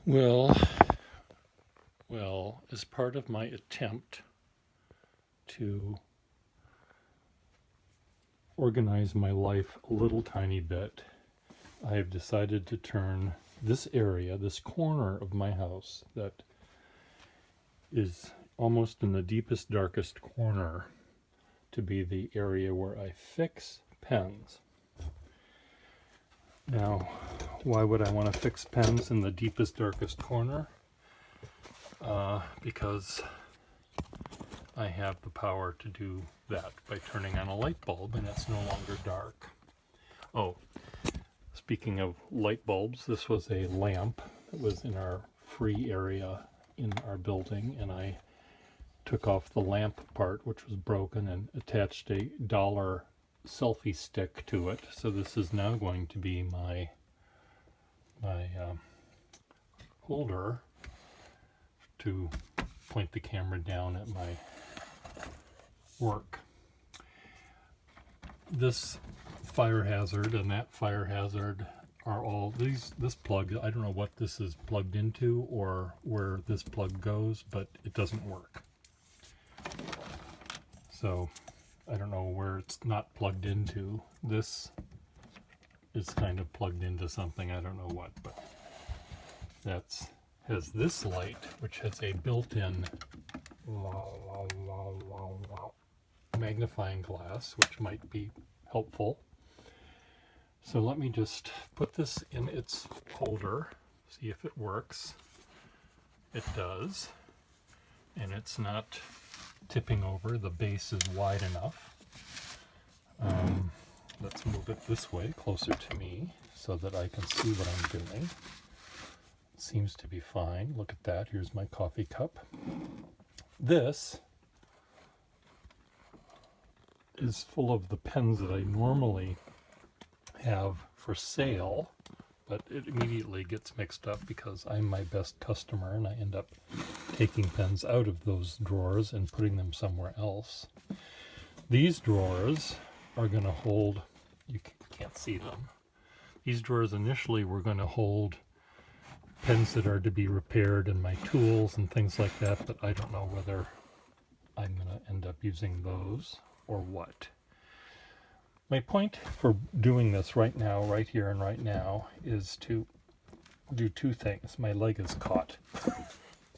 Well, as part of my attempt to organize my life a little tiny bit, I have decided to turn this area, this corner of my house that is almost in the deepest, darkest corner, to be the area where I fix pens. Now, why would I want to fix pens in the deepest, darkest corner? Because I have the power to do that by turning on a light bulb, and it's no longer dark. Oh, speaking of light bulbs, this was a lamp that was in our free area in our building, and I took off the lamp part, which was broken, and attached a dollar selfie stick to it. So this is now going to be my holder to point the camera down at my work. This fire hazard and that fire hazard are all this plug. I don't know what this is plugged into or where this plug goes, but it doesn't work. So I don't know where it's not plugged into. This is kind of plugged into something, I don't know what, but that's has this light, which has a built-in magnifying glass, which might be helpful. So let me just put this in its holder, see if it works. It does, and it's not tipping over. The base is wide enough. Let's move it this way, closer to me, so that I can see what I'm doing. It seems to be fine. Look at that. Here's my coffee cup. This is full of the pens that I normally have for sale, but it immediately gets mixed up because I'm my best customer and I end up taking pens out of those drawers and putting them somewhere else. These drawers are going to hold, you can't see them. These drawers initially were going to hold pens that are to be repaired and my tools and things like that, but I don't know whether I'm going to end up using those or what. My point for doing this right now, right here and right now, is to do two things. My leg is caught.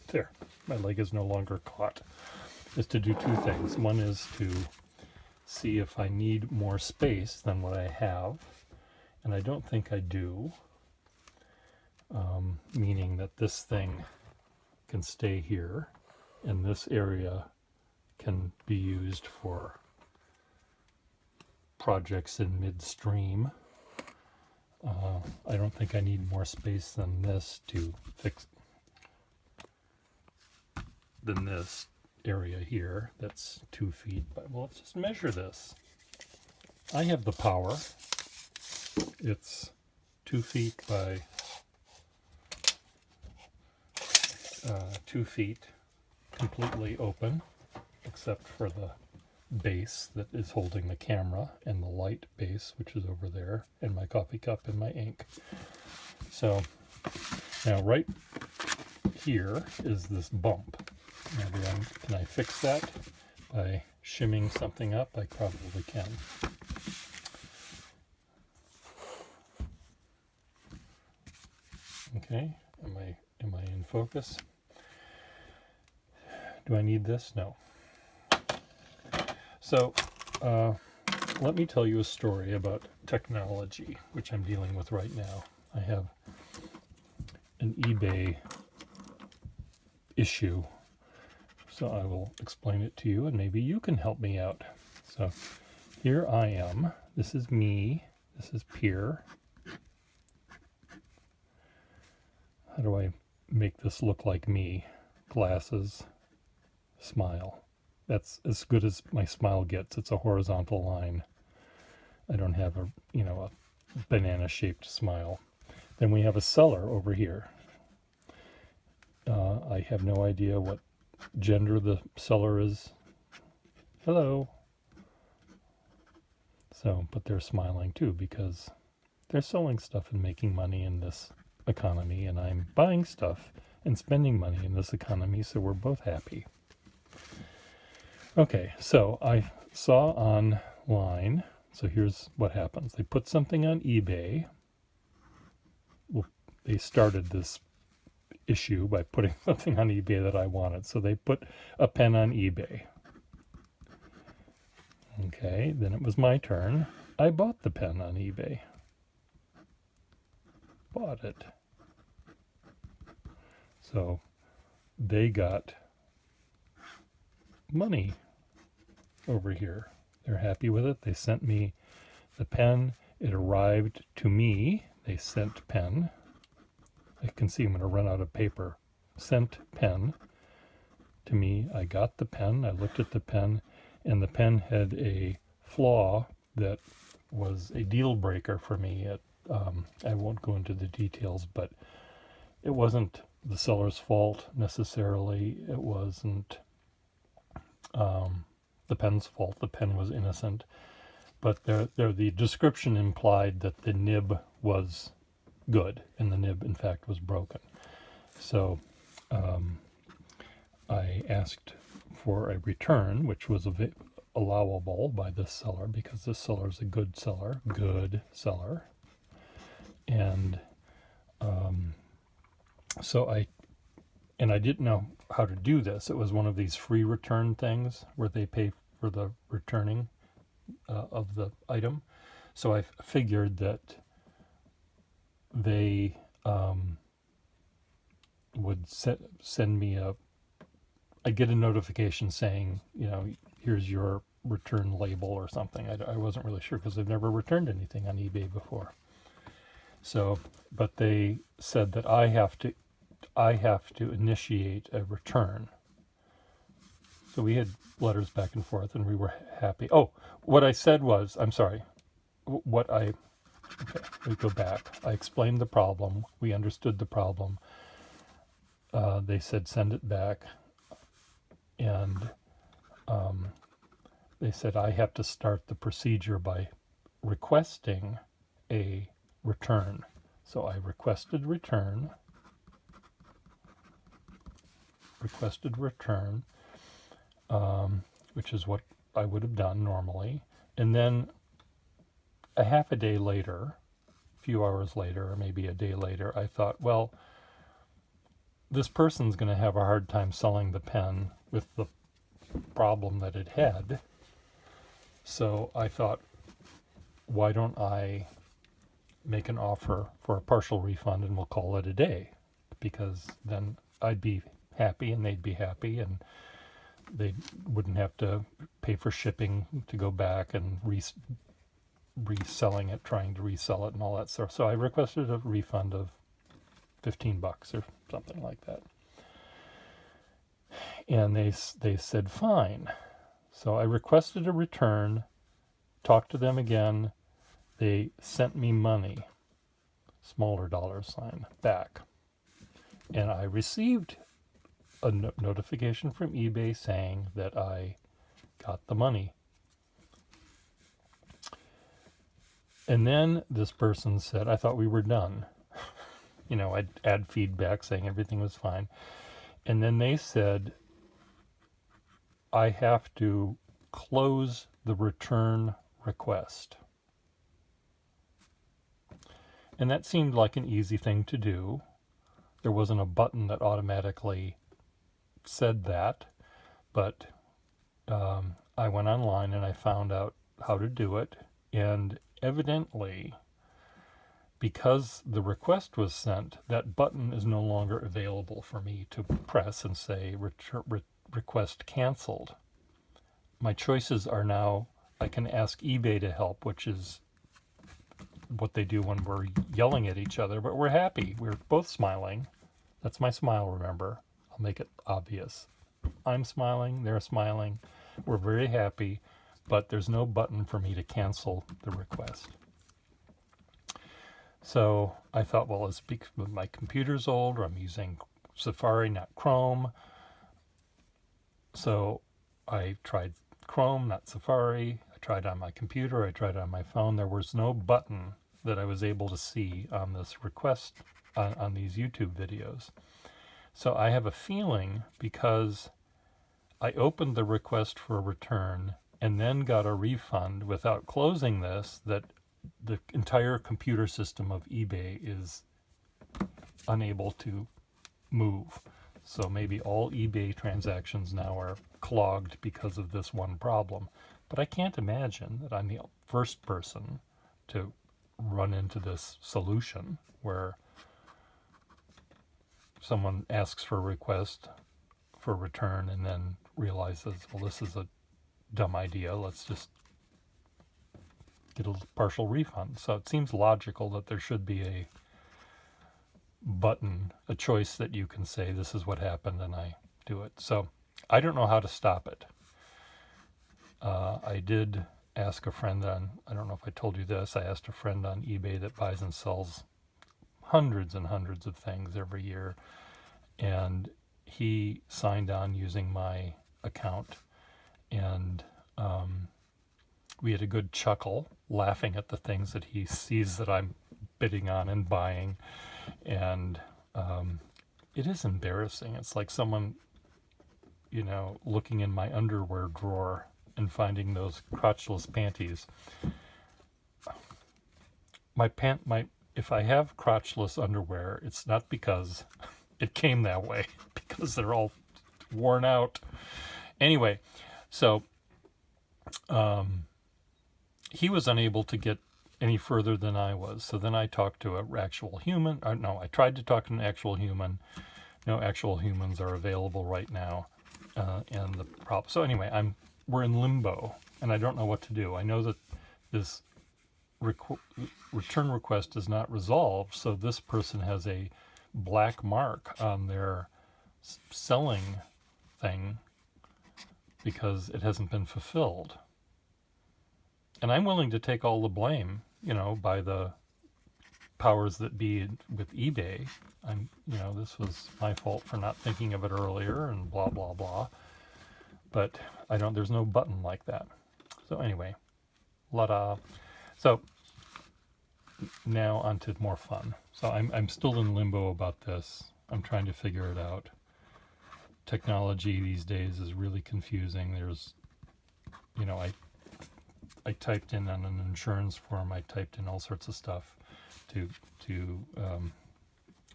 There, my leg is no longer caught. Is to do two things. One is to see if I need more space than what I have, and I don't think I do, meaning that this thing can stay here, and this area can be used for projects in midstream. I don't think I need more space than this to fix than this area here. That's 2 feet, but well, let's just measure this. I have the power. It's 2 feet by 2 feet, completely open, except for the base that is holding the camera and the light base, which is over there, and my coffee cup and my ink. So now right here is this bump. Maybe can I fix that by shimming something up? I probably can. Okay, am I in focus? Do I need this? No. So let me tell you a story about technology, which I'm dealing with right now. I have an eBay issue, so I will explain it to you and maybe you can help me out. So here I am. This is me. This is Pierre. How do I make this look like me? Glasses, smile. That's as good as my smile gets. It's a horizontal line. I don't have a banana-shaped smile. Then we have a cellar over here. I have no idea what gender the seller is. Hello. So, but they're smiling too because they're selling stuff and making money in this economy, and I'm buying stuff and spending money in this economy, so we're both happy. Okay, so I saw online, so here's what happens. They put something on eBay. Well, they started this issue by putting something on eBay that I wanted. So they put a pen on eBay. Okay, then it was my turn. I bought the pen on eBay. Bought it. So they got money over here. They're happy with it. They sent me the pen. It arrived to me. They sent pen. I can see I'm going to run out of paper. Sent pen to me. I got the pen. I looked at the pen, and the pen had a flaw that was a deal breaker for me. I won't go into the details, but it wasn't the seller's fault necessarily. It wasn't the pen's fault. The pen was innocent. But the description implied that the nib was good, and the nib, in fact, was broken. So I asked for a return, which was allowable by this seller, because this seller is a good seller. And so I didn't know how to do this. It was one of these free return things where they pay for the returning of the item. So I figured that they would send me I'd get a notification saying, here's your return label or something. I wasn't really sure because I've never returned anything on eBay before. So, but they said that I have to initiate a return. So we had letters back and forth, and we were happy. Oh, what I said was, I'm sorry, okay, we go back. I explained the problem. We understood the problem. They said, send it back. And they said, I have to start the procedure by requesting a return. So I requested return, which is what I would have done normally. And then a half a day later, a few hours later, or maybe a day later, I thought, well, this person's going to have a hard time selling the pen with the problem that it had. So I thought, why don't I make an offer for a partial refund, and we'll call it a day, because then I'd be happy and they'd be happy, and they wouldn't have to pay for shipping to go back and reselling it, trying to resell it and all that stuff. So I requested a refund of $15 or something like that. And they said, fine. So I requested a return, talked to them again. They sent me money, smaller $, back. And I received a notification from eBay saying that I got the money. And then this person said, I thought we were done. I'd add feedback saying everything was fine. And then they said, I have to close the return request. And that seemed like an easy thing to do. There wasn't a button that automatically said that, but I went online and I found out how to do it. And evidently, because the request was sent, that button is no longer available for me to press and say request canceled. My choices are now, I can ask eBay to help, which is what they do when we're yelling at each other, but we're happy. We're both smiling. That's my smile, remember. I'll make it obvious. I'm smiling, they're smiling. We're very happy, but there's no button for me to cancel the request. So I thought, well, it's because my computer's old, or I'm using Safari, not Chrome. So I tried Chrome, not Safari. I tried on my computer. I tried on my phone. There was no button that I was able to see on this request on these YouTube videos. So I have a feeling, because I opened the request for a return and then got a refund without closing this, that the entire computer system of eBay is unable to move. So maybe all eBay transactions now are clogged because of this one problem. But I can't imagine that I'm the first person to run into this solution where someone asks for a request for return and then realizes, well, this is a dumb idea. Let's just get a partial refund. So it seems logical that there should be a button, a choice that you can say, this is what happened, and I do it. So I don't know how to stop it. I did ask a friend on, I don't know if I told you this, I asked a friend on eBay that buys and sells hundreds and hundreds of things every year, and he signed on using my account, and we had a good chuckle laughing at the things that he sees that I'm bidding on and buying. And it is embarrassing. It's like someone, looking in my underwear drawer and finding those crotchless panties. If I have crotchless underwear, it's not because it came that way, because they're all worn out. Anyway, so he was unable to get any further than I was. So then I talked to an actual human. I tried to talk to an actual human. No actual humans are available right now. And the problem. So anyway, we're in limbo, and I don't know what to do. I know that this return request is not resolved, so this person has a black mark on their selling thing because it hasn't been fulfilled. And I'm willing to take all the blame, by the powers that be with eBay. This was my fault for not thinking of it earlier and blah, blah, blah. But there's no button like that. So anyway, la-da. So now on to more fun. So I'm still in limbo about this. I'm trying to figure it out. Technology these days is really confusing. There's, I typed in on an insurance form, I typed in all sorts of stuff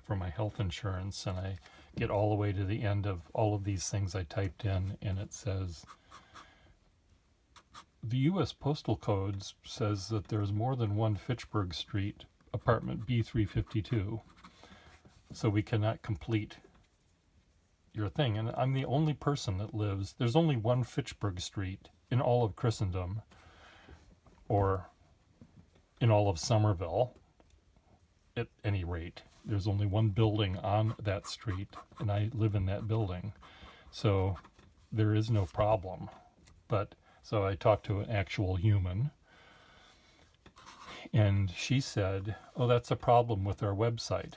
for my health insurance, and I get all the way to the end of all of these things I typed in, and it says, the U.S. Postal Code says that there's more than one Fitchburg Street, apartment B352, so we cannot complete your thing. And I'm the only person that lives, there's only one Fitchburg Street in all of Christendom, or in all of Somerville, at any rate. There's only one building on that street, and I live in that building. So there is no problem. So I talked to an actual human, and she said, oh, that's a problem with our website.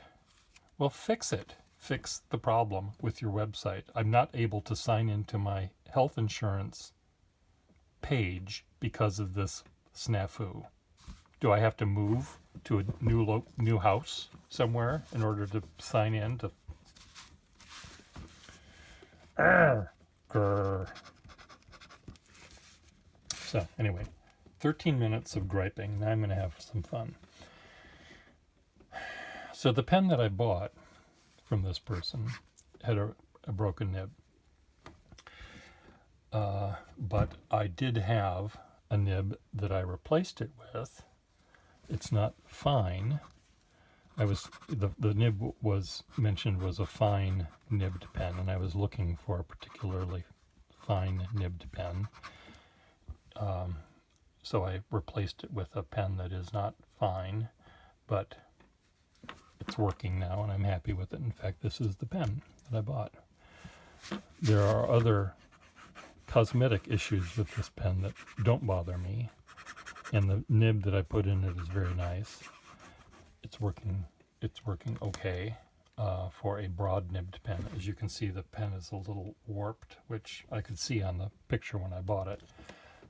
Well, fix it. Fix the problem with your website. I'm not able to sign into my health insurance page because of this snafu. Do I have to move to a new house somewhere in order to sign in to? Grr. So anyway, 13 minutes of griping. Now I'm going to have some fun. So the pen that I bought from this person had a broken nib. But I did have a nib that I replaced it with. It's not fine. The nib was mentioned was a fine nibbed pen, and I was looking for a particularly fine nibbed pen. So I replaced it with a pen that is not fine, but it's working now, and I'm happy with it. In fact, this is the pen that I bought. There are other cosmetic issues with this pen that don't bother me, and the nib that I put in it is very nice. It's working okay for a broad nibbed pen. As you can see, the pen is a little warped, which I could see on the picture when I bought it.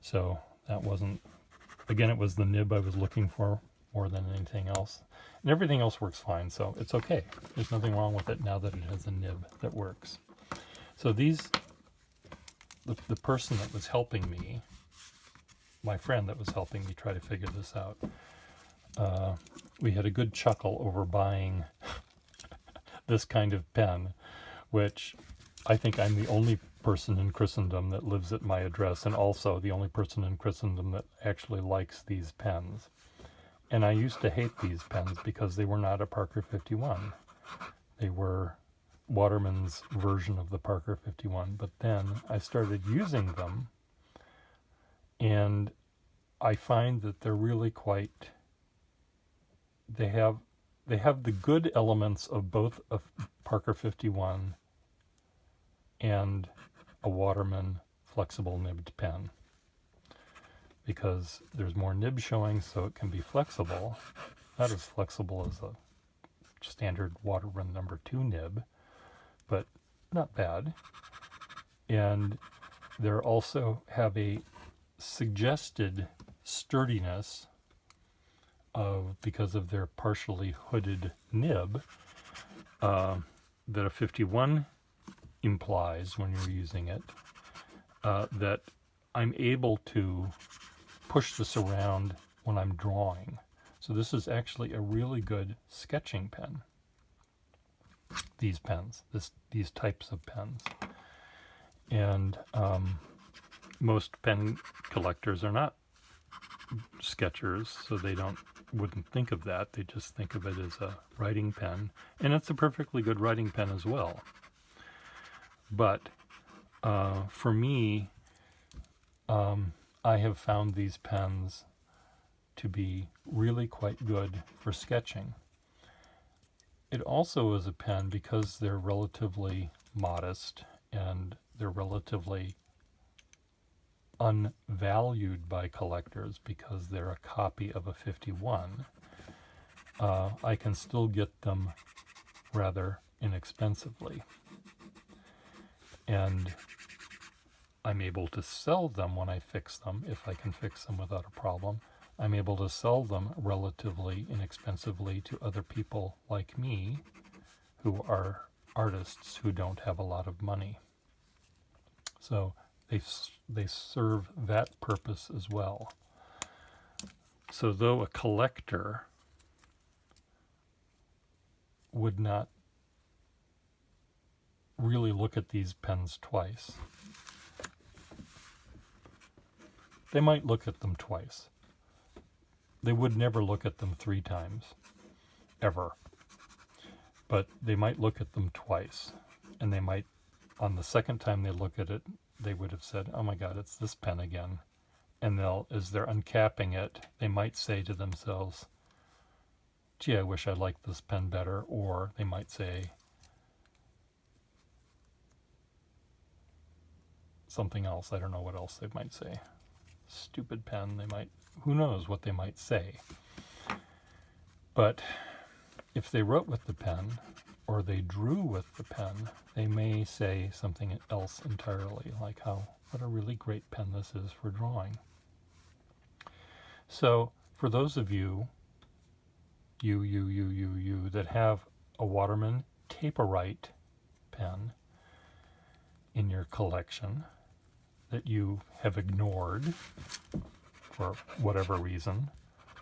So that wasn't, again, it was the nib I was looking for, more than anything else. And everything else works fine, so it's okay. There's nothing wrong with it now that it has a nib that works. So the person that was helping me, my friend that was helping me try to figure this out, we had a good chuckle over buying this kind of pen, which I think I'm the only person in Christendom that lives at my address, and also the only person in Christendom that actually likes these pens. And I used to hate these pens because they were not a Parker 51. They were Waterman's version of the Parker 51. But then I started using them, and I find that they're really quite... They have the good elements of both a Parker 51 and a Waterman flexible nibbed pen, because there's more nib showing, so it can be flexible. Not as flexible as a standard Waterman number 2 nib, but not bad. And they also have a suggested sturdiness because of their partially hooded nib that a 51 implies when you're using it, that I'm able to push this around when I'm drawing. So this is actually a really good sketching pen. These pens, these types of pens. And most pen collectors are not sketchers, so they wouldn't think of that. They just think of it as a writing pen, and it's a perfectly good writing pen as well. But for me, I have found these pens to be really quite good for sketching. It also is a pen, because they're relatively modest and they're relatively unvalued by collectors because they're a copy of a 51. I can still get them rather inexpensively. And I'm able to sell them when I fix them, if I can fix them without a problem. I'm able to sell them relatively inexpensively to other people like me, who are artists who don't have a lot of money. So they serve that purpose as well. So though a collector would not really look at these pens twice, they might look at them twice. They would never look at them 3 times, ever. But they might look at them twice, and they might, on the second time they look at it, they would have said, oh my God, it's this pen again. And as they're uncapping it, they might say to themselves, gee, I wish I liked this pen better. Or they might say something else. I don't know what else they might say. Stupid pen, they might, who knows what they might say. But if they wrote with the pen, or they drew with the pen, they may say something else entirely, like what a really great pen this is for drawing. So for those of you that have a Waterman Taperite pen in your collection that you have ignored for whatever reason,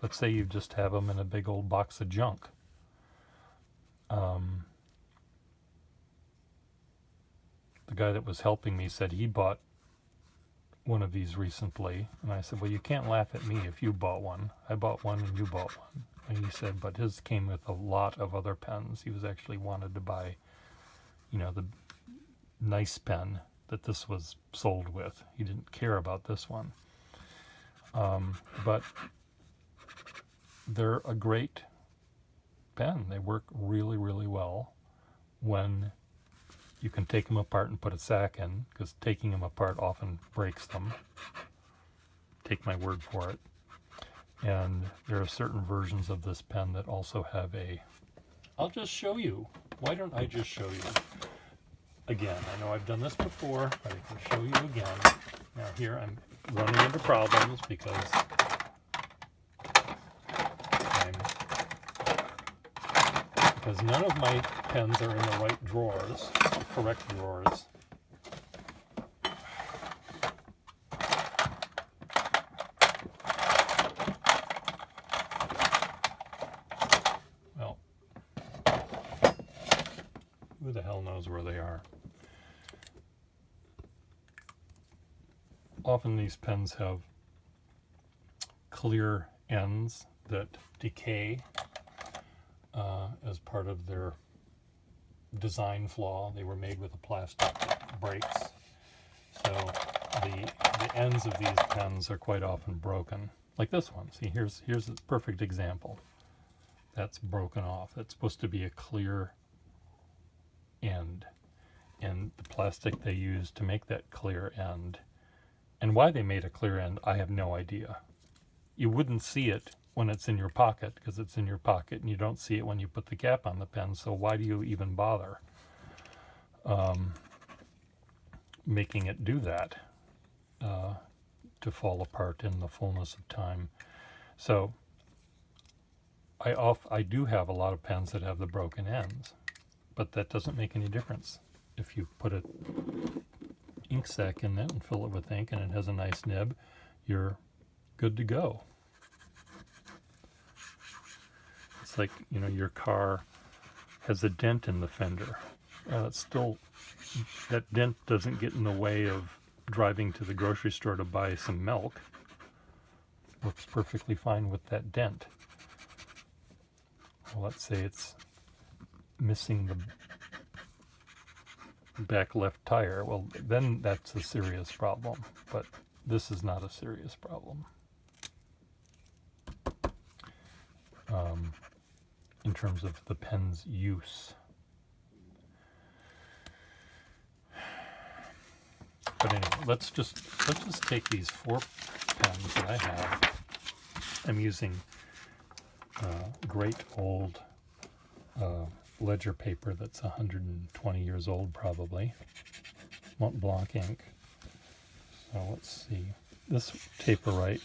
let's say you just have them in a big old box of junk. The guy that was helping me said he bought one of these recently, and I said, well, you can't laugh at me if you bought one. I bought one and you bought one. And he said, but his came with a lot of other pens. He was actually wanted to buy, the nice pen that this was sold with. He didn't care about this one. But they're a great pen. They work really, really well when you can take them apart and put a sack in, because taking them apart often breaks them. Take my word for it. And there are certain versions of this pen that also have I'll just show you. Why don't I just show you again? I know I've done this before, but I can show you again. Now here I'm running into problems because I because none of my pens are in the right drawers, the correct drawers. Well, who the hell knows where they are? Often these pens have clear ends that decay as part of their design flaw. They were made with a plastic that breaks. So the ends of these pens are quite often broken. Like this one. See, here's a perfect example. That's broken off. It's supposed to be a clear end. And the plastic they used to make that clear end, and why they made a clear end, I have no idea. You wouldn't see it when it's in your pocket, because it's in your pocket, and you don't see it when you put the cap on the pen, so why do you even bother making it do that to fall apart in the fullness of time? So I do have a lot of pens that have the broken ends, but that doesn't make any difference. If you put a ink sac in it and fill it with ink and it has a nice nib, you're good to go. It's like, you know, your car has a dent in the fender. It's still, that dent doesn't get in the way of driving to the grocery store to buy some milk. Works perfectly fine with that dent. Well, let's say it's missing the back left tire. Well, then that's a serious problem, but this is not a serious problem in terms of the pen's use. But anyway, let's just take these 4 pens that I have. I'm using great old ledger paper that's 120 years old probably, Mont Blanc ink. So let's see, this Taperite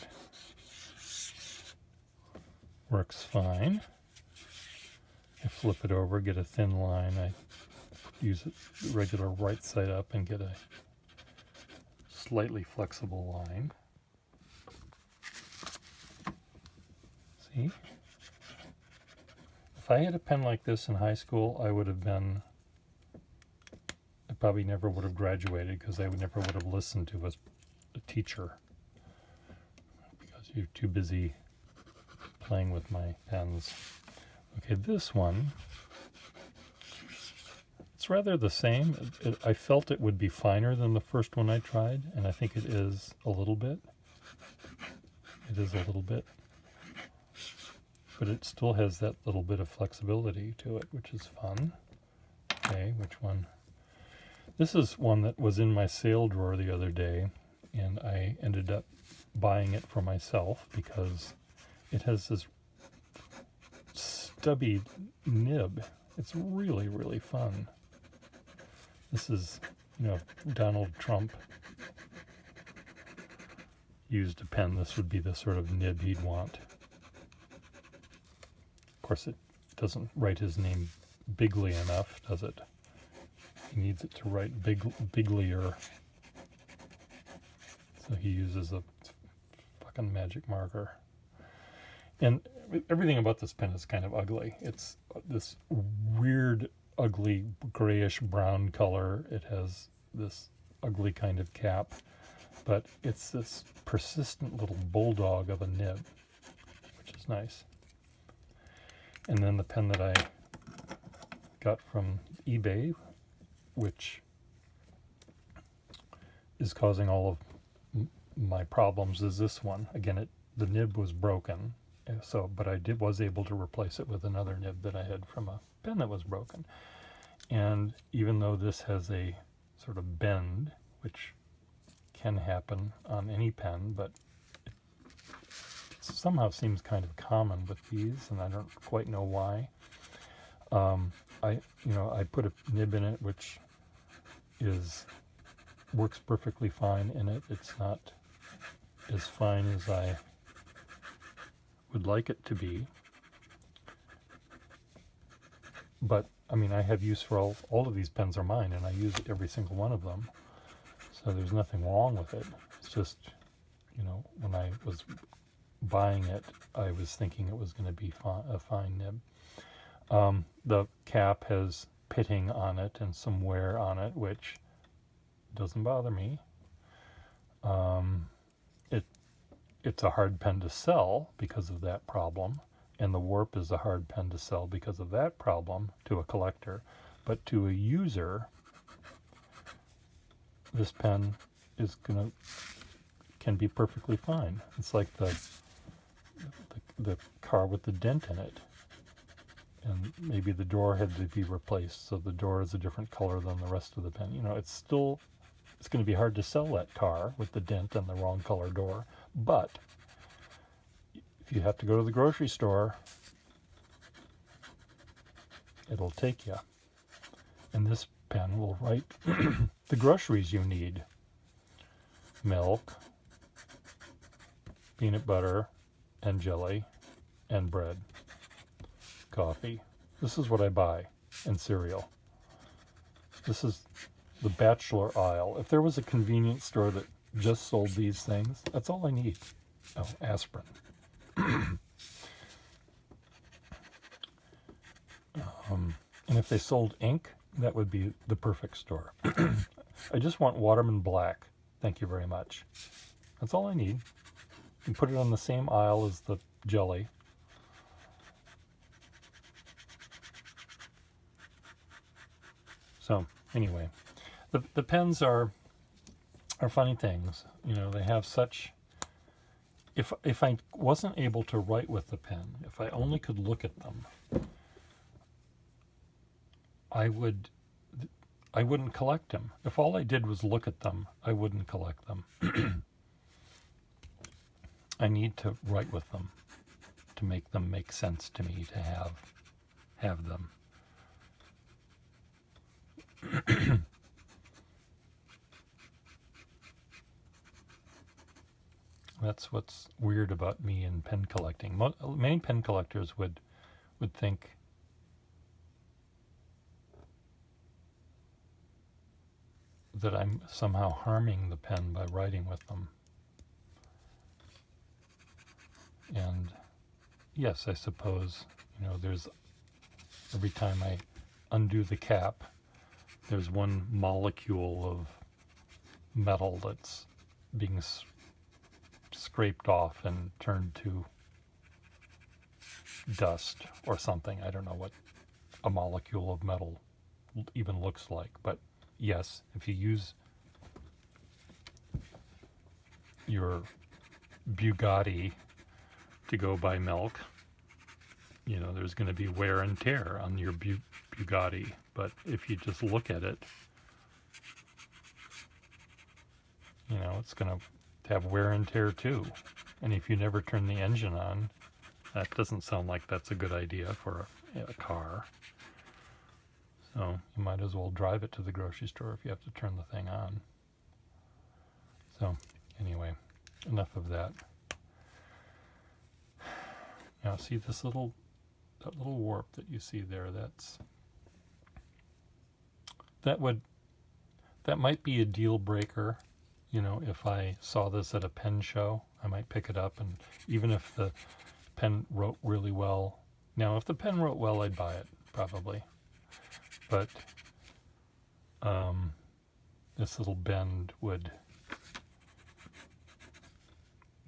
works fine. I flip it over, get a thin line, I use it regular right side up and get a slightly flexible line. See? If I had a pen like this in high school, I probably never would have graduated, because I never would have listened to a teacher, because you're too busy playing with my pens. Okay, this one, it's rather the same. I felt it would be finer than the first one I tried, and I think it is a little bit. It is a little bit. But it still has that little bit of flexibility to it, which is fun. Okay, which one? This is one that was in my sale drawer the other day, and I ended up buying it for myself because it has this stubby nib. It's really, really fun. This is, you know, if Donald Trump used a pen, this would be the sort of nib he'd want. Of course, it doesn't write his name bigly enough, does it? He needs it to write biglier. So he uses a fucking magic marker. And everything about this pen is kind of ugly. It's this weird, ugly, grayish brown color. It has this ugly kind of cap, but it's this persistent little bulldog of a nib, which is nice. And then the pen that I got from eBay, which is causing all of my problems, is this one. Again, the nib was broken, but I was able to replace it with another nib that I had from a pen that was broken. And even though this has a sort of bend, which can happen on any pen, but it somehow seems kind of common with these, and I don't quite know why. I put a nib in it which works perfectly fine in it. It's not as fine as I would like it to be. but I mean, I have use for all of these pens are mine, and I use every single one of them. So there's nothing wrong with it. It's just, when I was buying it, I was thinking it was going to be a fine nib. The cap has pitting on it and some wear on it, which doesn't bother me. It's a hard pen to sell because of that problem, and the warp is a hard pen to sell because of that problem to a collector. But to a user, this pen can be perfectly fine. It's like the car with the dent in it, and maybe the door had to be replaced, so the door is a different color than the rest of the pen. It's going to be hard to sell that car with the dent and the wrong color door. But if you have to go to the grocery store, it'll take you. And this pen will write the groceries you need: milk, peanut butter, and jelly, and bread, coffee. This is what I buy, and cereal. This is the bachelor aisle. If there was a convenience store that just sold these things, that's all I need. Oh, aspirin. And if they sold ink, that would be the perfect store. I just want Waterman Black. Thank you very much. That's all I need. You put it on the same aisle as the jelly. So anyway, the pens are funny things. They have such. If I wasn't able to write with the pen, if I only could look at them, I wouldn't collect them. If all I did was look at them, I wouldn't collect them. I need to write with them to make them make sense to me, to have them. That's what's weird about me in pen collecting. Many pen collectors would think that I'm somehow harming the pen by writing with them. And yes, I suppose, there's, every time I undo the cap, there's one molecule of metal that's being scraped off and turned to dust or something. I don't know what a molecule of metal even looks like, but yes, if you use your Bugatti to go buy milk, there's going to be wear and tear on your Bugatti. But if you just look at it, it's going to have wear and tear too. And if you never turn the engine on, that doesn't sound like that's a good idea for a car. So you might as well drive it to the grocery store if you have to turn the thing on. So anyway, enough of that. Now see that little warp that you see there, that might be a deal breaker. If I saw this at a pen show, I might pick it up, and even if the pen wrote really well. Now, if the pen wrote well, I'd buy it, probably. But this little bend would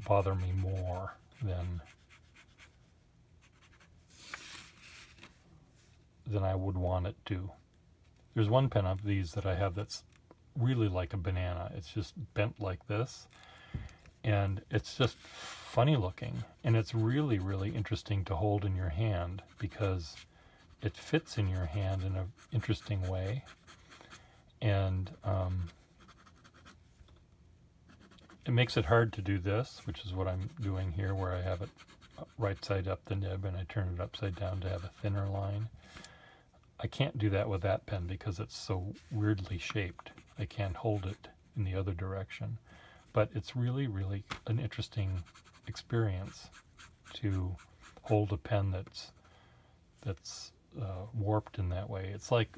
bother me more than I would want it to. There's one pen of these that I have that's really like a banana. It's just bent like this, and it's just funny looking, and it's really, really interesting to hold in your hand because it fits in your hand in an interesting way. And it makes it hard to do this, which is what I'm doing here, where I have it right side up the nib and I turn it upside down to have a thinner line. I can't do that with that pen because it's so weirdly shaped. I can't hold it in the other direction. But it's really, really an interesting experience to hold a pen that's warped in that way. It's like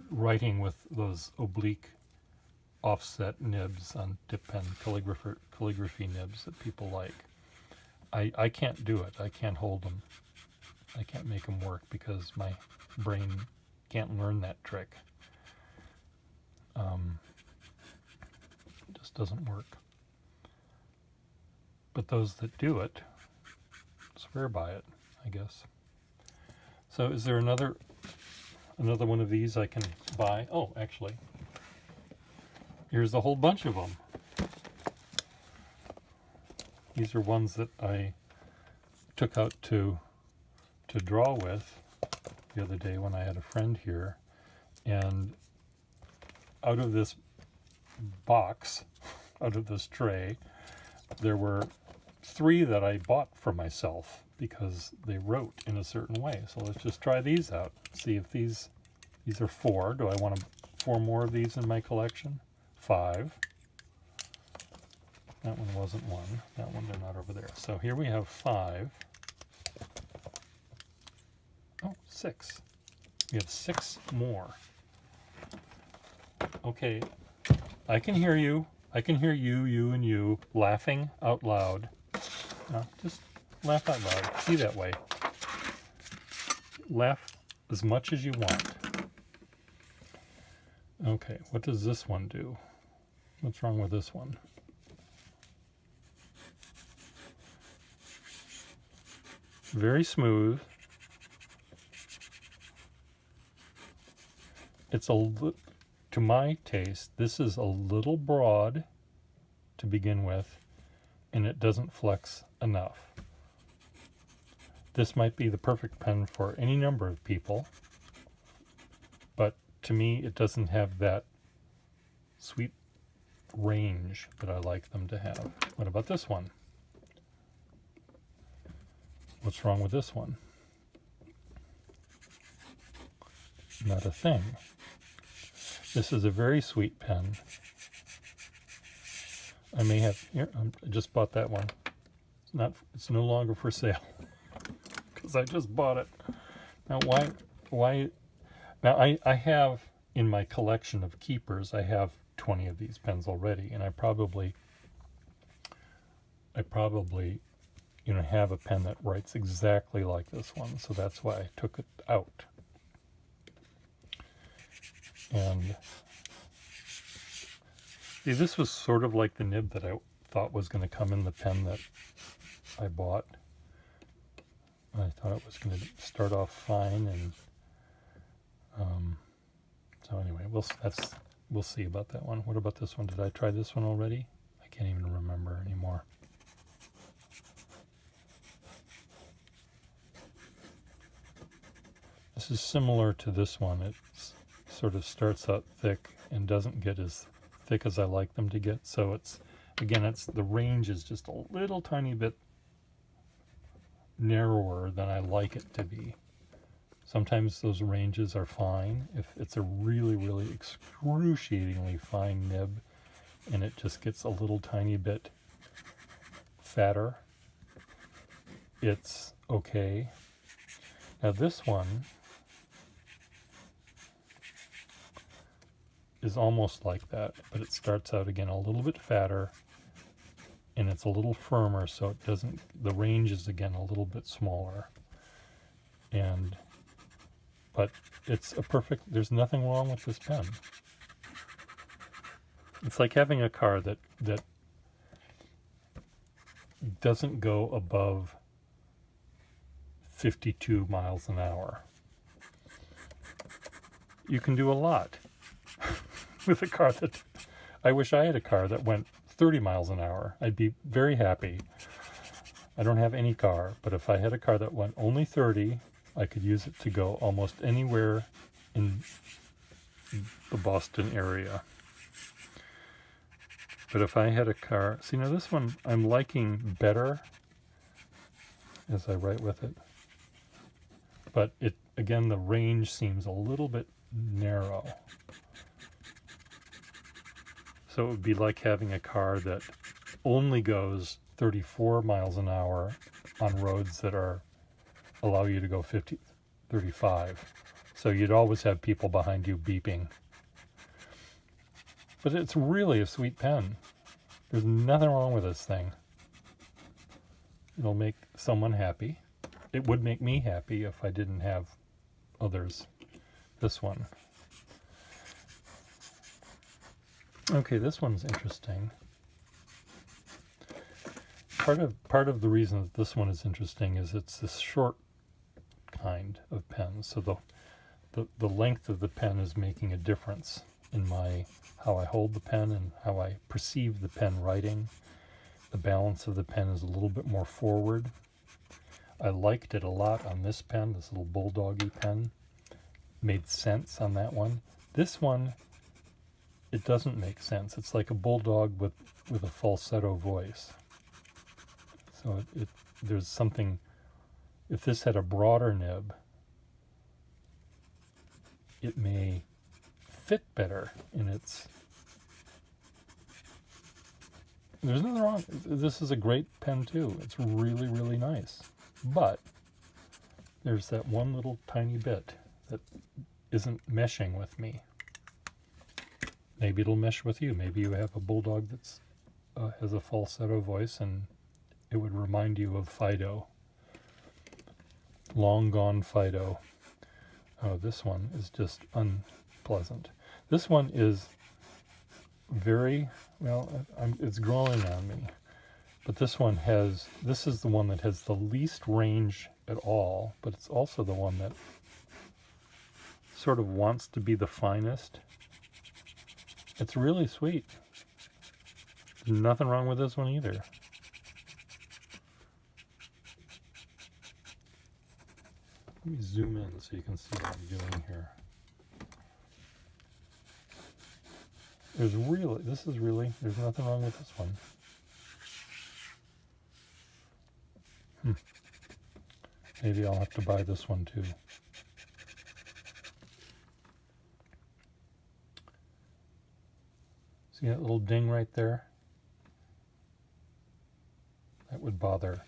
writing with those oblique offset nibs on dip pen calligraphy nibs that people like. I can't do it. I can't hold them. I can't make them work because my brain can't learn that trick. It just doesn't work. But those that do it swear by it, I guess. So is there another one of these I can buy? Oh, actually, here's a whole bunch of them. These are ones that I took out to draw with the other day when I had a friend here, and out of this box, out of this tray, there were 3 that I bought for myself because they wrote in a certain way. So let's just try these out. See if these are 4. Do I want 4 more of these in my collection? 5. That one wasn't 1. That one, they're not over there. So here we have 5. Oh, 6. We have 6 more. Okay, I can hear you. I can hear you and you laughing out loud. Now, just laugh out loud. Be that way. Laugh as much as you want. Okay, what does this one do? What's wrong with this one? Very smooth. It's to my taste, this is a little broad to begin with, and it doesn't flex enough. This might be the perfect pen for any number of people, but to me it doesn't have that sweet range that I like them to have. What about this one? What's wrong with this one? Not a thing. This is a very sweet pen. I may have here. I just bought that one. It's no longer for sale because I just bought it. Now why? Now I have in my collection of keepers. I have 20 of these pens already, and I probably have a pen that writes exactly like this one. So that's why I took it out. And see, this was sort of like the nib that I thought was going to come in the pen that I bought. I thought it was going to start off fine, and so anyway, we'll see about that one. What about this one? Did I try this one already? I can't even remember anymore. This is similar to this one. It sort of starts out thick and doesn't get as thick as I like them to get. So the range is just a little tiny bit narrower than I like it to be. Sometimes those ranges are fine. If it's a really, really excruciatingly fine nib and it just gets a little tiny bit fatter, it's okay. Now this one is almost like that, but it starts out again a little bit fatter and it's a little firmer, so the range is again a little bit smaller. But it's there's nothing wrong with this pen. It's like having a car that doesn't go above 52 miles an hour. You can do a lot with a car I wish I had a car that went 30 miles an hour. I'd be very happy. I don't have any car, but if I had a car that went only 30, I could use it to go almost anywhere in the Boston area. But if I had a car, see now this one I'm liking better as I write with it. But again, the range seems a little bit narrow. So it would be like having a car that only goes 34 miles an hour on roads that allow you to go 35, So you'd always have people behind you beeping. But it's really a sweet pen. There's nothing wrong with this thing. It'll make someone happy. It would make me happy if I didn't have others. This one. Okay, this one's interesting. Part of the reason that this one is interesting is it's this short kind of pen. So the length of the pen is making a difference in how I hold the pen and how I perceive the pen writing. The balance of the pen is a little bit more forward. I liked it a lot on this pen, this little bulldoggy pen. Made sense on that one. This one, it doesn't make sense. It's like a bulldog with a falsetto voice. So there's something, if this had a broader nib, it may fit better in its... There's nothing wrong. This is a great pen too. It's really, really nice. But there's that one little tiny bit that isn't meshing with me. Maybe it'll mesh with you. Maybe you have a bulldog that's has a falsetto voice and it would remind you of Fido. Long gone Fido. Oh, this one is just unpleasant. This one is very, well, it's growing on me. But this is the one that has the least range at all, but it's also the one that sort of wants to be the finest. It's really sweet. There's nothing wrong with this one either. Let me zoom in so you can see what I'm doing here. There's nothing wrong with this one. Maybe I'll have to buy this one too. See that little ding right there? That would bother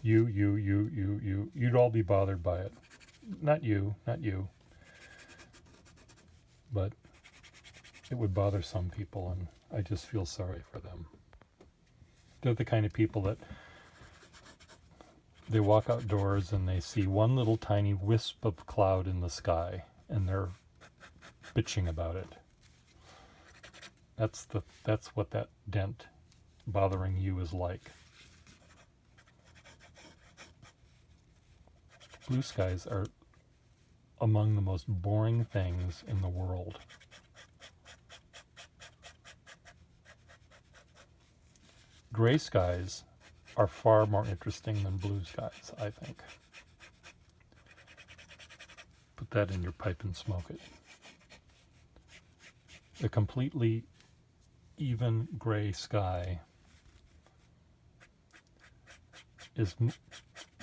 you. You'd all be bothered by it. Not you. But it would bother some people, and I just feel sorry for them. They're the kind of people that they walk outdoors and they see one little tiny wisp of cloud in the sky, and they're bitching about it. That's what that dent bothering you is like. Blue skies are among the most boring things in the world. Gray skies are far more interesting than blue skies, I think. Put that in your pipe and smoke it. A completely even gray sky is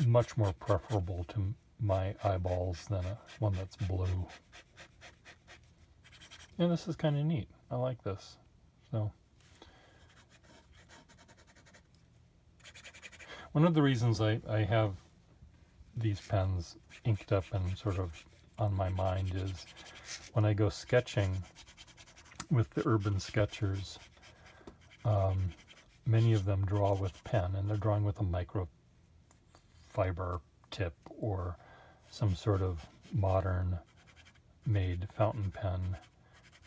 much more preferable to my eyeballs than one that's blue. And this is kind of neat. I like this. So one of the reasons I have these pens inked up and sort of on my mind is when I go sketching with the urban sketchers, many of them draw with pen, and they're drawing with a microfiber tip or some sort of modern made fountain pen,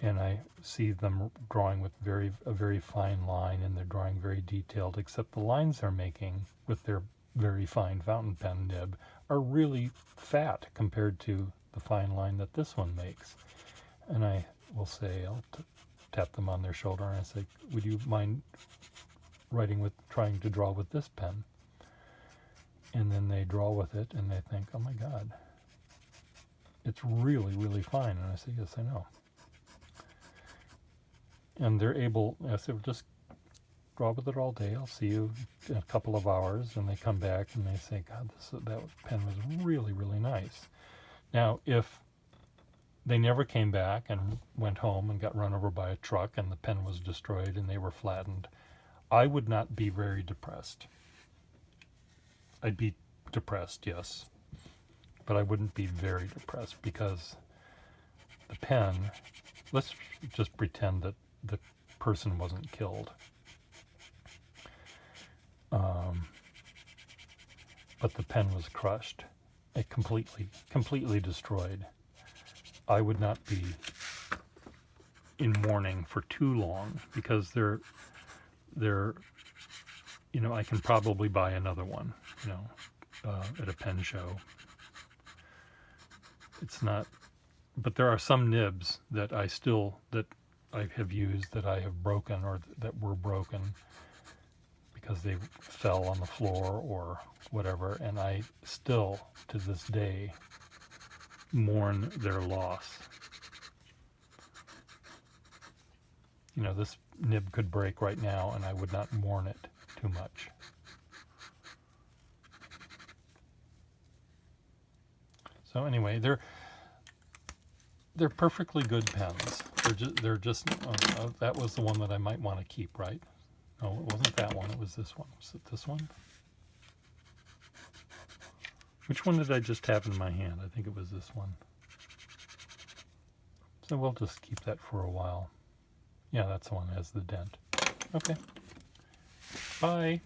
and I see them drawing with a very fine line, and they're drawing very detailed, except the lines they're making with their very fine fountain pen nib are really fat compared to the fine line that this one makes. And I will say, I'll tap them on their shoulder and I say, would you mind trying to draw with this pen? And then they draw with it and they think, oh my God, it's really, really fine. And I say, yes, I know. And they're able, I say, well, just draw with it all day. I'll see you in a couple of hours. And they come back and they say, God, that pen was really, really nice. Now, if they never came back and went home and got run over by a truck and the pen was destroyed and they were flattened, I would not be very depressed. I'd be depressed, yes, but I wouldn't be very depressed because the pen, let's just pretend that the person wasn't killed. But the pen was crushed, completely destroyed. I would not be in mourning for too long, because they're I can probably buy another one, at a pen show. It's not, but there are some nibs that I have used that I have broken, or that were broken because they fell on the floor or whatever, and I still, to this day, mourn their loss. This nib could break right now, and I would not mourn it too much. So anyway, they're perfectly good pens. They're just that was the one that I might want to keep, right? No, it wasn't that one. It was this one. Was it this one? Which one did I just have in my hand? I think it was this one. So we'll just keep that for a while. Yeah, that's the one that has the dent. Okay. Bye.